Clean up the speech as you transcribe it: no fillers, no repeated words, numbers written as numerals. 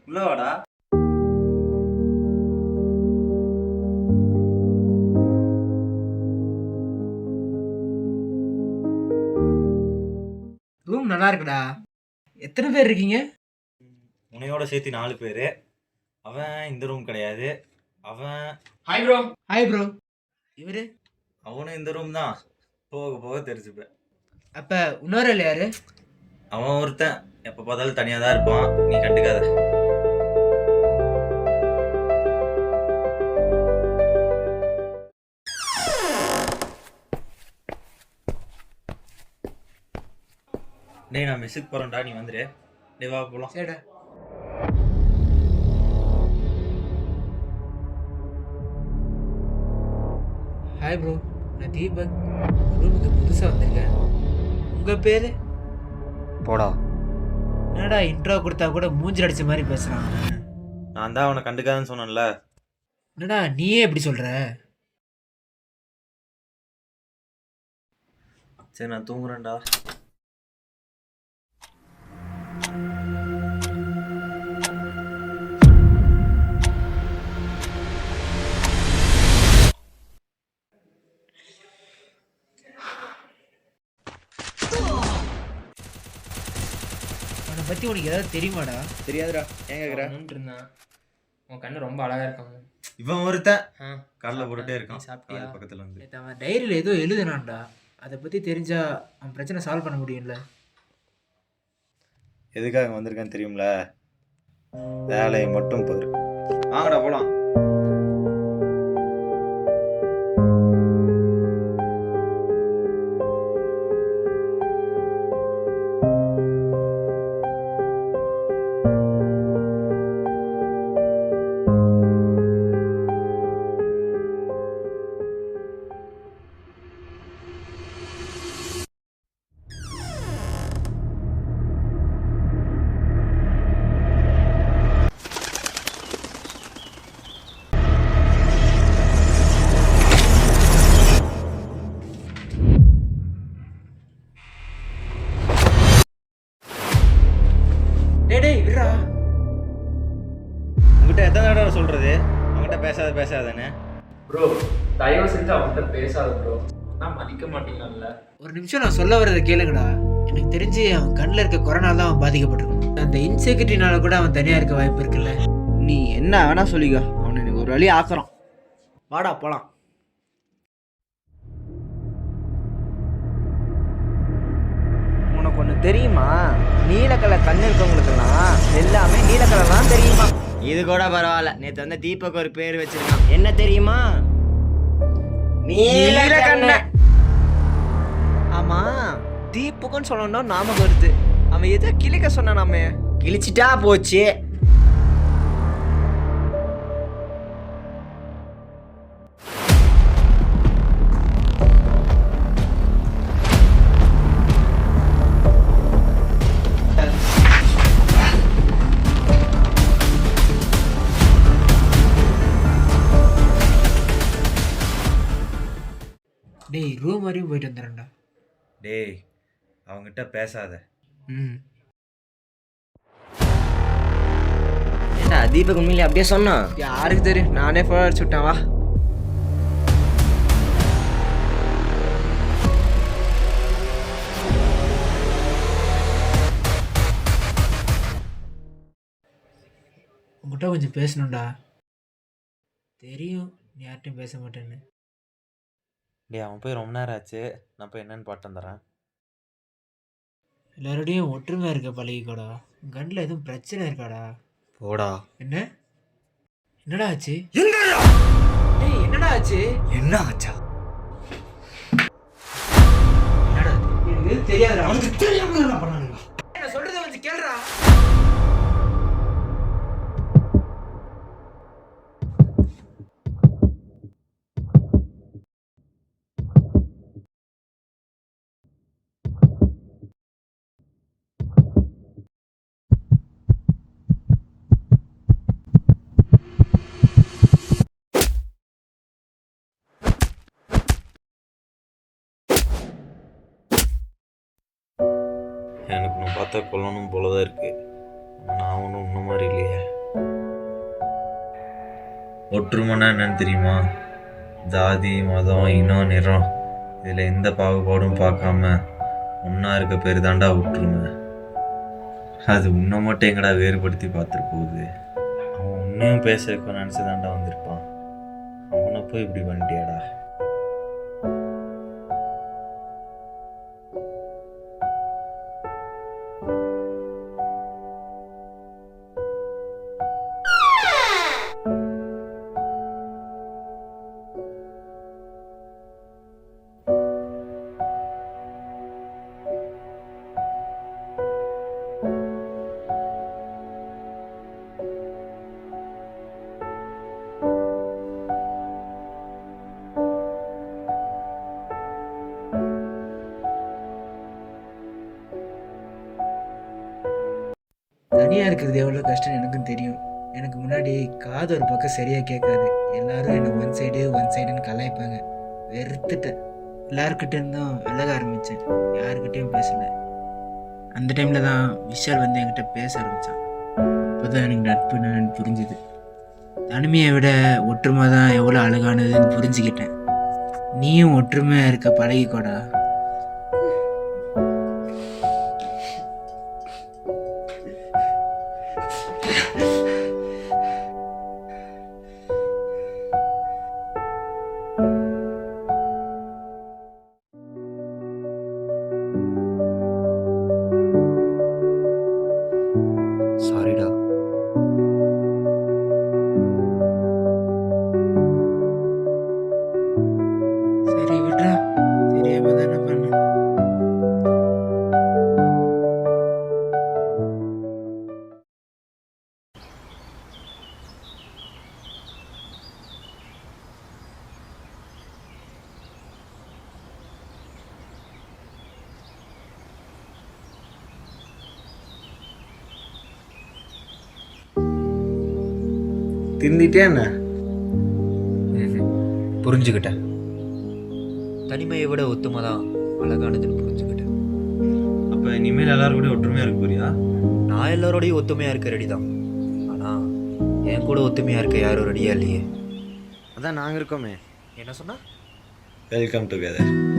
உள்ள வாடா. ரூம் நல்லா இருக்குடா. எத்தனை பேர் இருக்கீங்க? உன்னையோட சேர்த்து 4 பேரு. அவன் இந்த ரூம் கிடையாது. அவன் ஹாய் ப்ரோ. Hi bro. இவரு அவனும் இந்த ரூம் தான். போக போக தெரிஞ்சுப்பேன். அப்ப இன்னொரு யாரு? அவன் ஒருத்தன் எப்ப பார்த்தாலும் தனியா தான் இருப்பான். நீ கண்டுக்காத. டேய் நான் மெஸ்ஸுக்கு போறேன்டா, நீ வந்துரு. டேய் வா போலாம். சரிடா. ஹாய் ப்ரோ, நான் தீபக். ரூமுக்கு புதுசாக வந்திருக்கேன். உங்கள் பேர்? போடா. என்னடா இன்ட்ரோ கொடுத்தா கூட மூஞ்சில் அடிச்ச மாதிரி பேசுகிறான். நான் தான் அவனை கண்டுக்காதன்னு சொன்னேன்ல. என்னடா நீயே எப்படி சொல்கிற? சரி நான் தூங்குறேன்டா. அவனை பற்றி உனக்கு ஏதாவது தெரியுமாடா? தெரியாதுடா. ஏன் கேட்குற? இருந்தான். உன் கண்ணு ரொம்ப அழகா இருக்காங்க. இவன் ஒருத்தன் கடலை போட்டுட்டே இருக்கான். சாப்பிட்டியா? பக்கத்துல வந்து நேத்து அவன் டைரியில் ஏதோ எழுதுனான்டா. அதை பற்றி தெரிஞ்சா அவன் பிரச்சனை சால்வ் பண்ண முடியும்ல. எதுக்காக வந்திருக்கான்னு தெரியும்ல. வேலையை மட்டும் பாரு. வாங்கடா போலாம். டேய் விட்றா. உங்ககிட்ட எத்தனை தடவை சொல்றது அவங்ககிட்ட பேசாதன்னு. ப்ரோ தயவு செஞ்சு அவன்கிட்ட பேசாத ப்ரோ. நான் மதிக்க மாட்டீங்கல்ல. ஒரு நிமிஷம் நான் சொல்ல வர்றதை கேளுங்கடா. எனக்கு தெரிஞ்சு அவன் கண்ணில் இருக்க கொரோனால அவன் பாதிக்கப்பட்டிருக்கான். அந்த இன்செக்யூரிட்டினால கூட அவன் தனியாக இருக்க வாய்ப்பு இருக்குல்ல. நீ என்ன வேணா சொல்லிக்க, அவனை எனக்கு ஒரு வழி ஆக்குறான். வாடா போலாம். உனக்கு ஒன்று தெரியுமா? நீலக்கலர் கண்ணு இருக்கவங்களுக்கெல்லாம் எல்லாமே நீலக்கலர் தான் தெரியுமா? இது கூட பரவாயில்ல. நேற்று வந்து தீபக் ஒரு பேர் வச்சிருக்கான். என்ன தெரியுமா? நீலக்கண்ண. ஆமா, தீபக்குன்னு சொல்லணும்னா ஞாபகம் வருது. அவன் எதை கிளிக்க சொன்னான். நாம கிழிச்சிட்டா போச்சு. டேய் ரூம் வரையும் போயிட்டு வந்துடுறேன்டா. டேய் அவங்ககிட்ட பேசாத. ஏண்டா தீபக் உண்மையிலே அப்படியே சொன்னான்? யாருக்கு தெரியும்? நானே ஃபோன் அடிச்சு விட்டேன். வா. உங்கள்கிட்ட கொஞ்சம் பேசணும்டா. தெரியும் நீ யார்ட்டையும் பேச மாட்டேன்னு. டேய் அவன் போய் ரொம்ப நேரம் ஆச்சு. நான் போய் என்னன்னு பாட்டு தரேன். எல்லாரோடையும் ஒற்றுமையாக இருக்க பழகிக்கோடா. கண்ணில் எதுவும் பிரச்சனை இருக்காடா? போடா. என்ன? என்னடா ஆச்சு? டேய் என்னடா ஆச்சு? என்ன ஆச்சா? என்னடா எனக்கு எதுவும் தெரியாதுடா. அவனுக்கு தெரியாம என்ன பண்ணானுங்க? நான் சொல்றதை கொஞ்சம் கேளுடா. எனக்கு நான் பார்த்தா கொல்லணும் போலதான் இருக்கு. நான் ஒன்றும் இன்னும் மாதிரி இல்லையே. ஒற்றுமைன்னா என்னன்னு தெரியுமா? ஜாதி, மதம், இனம், நிறம் இதில் எந்த பாகுபாடும் பார்க்காம ஒன்றா இருக்க பேர் தாண்டா ஒற்றுமை. அது உன்னை மட்டும் எங்கடா வேறுபடுத்தி பார்த்துட்டு போகுது? அவன் உன்னையும் பேச வைக்க நினச்சி தாண்டா வந்திருப்பான். அவனை போய் இப்படி பண்ணிட்டியாடா. தனியாக இருக்கிறது எவ்வளோ கஷ்டம் எனக்கும் தெரியும். எனக்கு முன்னாடி காது ஒரு பக்கம் சரியாக கேட்காது. எல்லாரும் என்னை ஒன் சைடுன்னு கலாய்ப்பாங்க. வெறுத்துட்டேன். எல்லாருக்கிட்ட இருந்தும் விலக ஆரம்பித்தேன். யாருக்கிட்டையும் பேசலை. அந்த டைமில் தான் விஷால் வந்து என்கிட்ட பேச ஆரம்பித்தான். அப்போ தான் எனக்கு நட்பு என்னன்னு புரிஞ்சுது. தனிமையை விட ஒற்றுமை தான் எவ்வளோ அழகானதுன்னு புரிஞ்சுக்கிட்டேன். நீயும் ஒற்றுமையாக இருக்க பழகிக்கோடா. சாரிடா. சரி விட்றா, தெரியாம தானே பண்ணேன். திருந்திட்டே என்ன? புரிஞ்சுக்கிட்டேன். தனிமையை விட ஒத்துமை தான் அழகானதுன்னு புரிஞ்சுக்கிட்டேன். அப்போ இனிமேல் எல்லாரும் கூட ஒற்றுமையாக இருக்க போறியா? நான் எல்லாரோடையும் ஒத்துமையாக இருக்க ரெடி தான். ஆனால் என் கூட ஒத்துமையாக இருக்க யாரும் ரெடியாக இல்லையே. அதான் நாங்கள் இருக்கோமே. என்ன சொன்னா? Welcome together.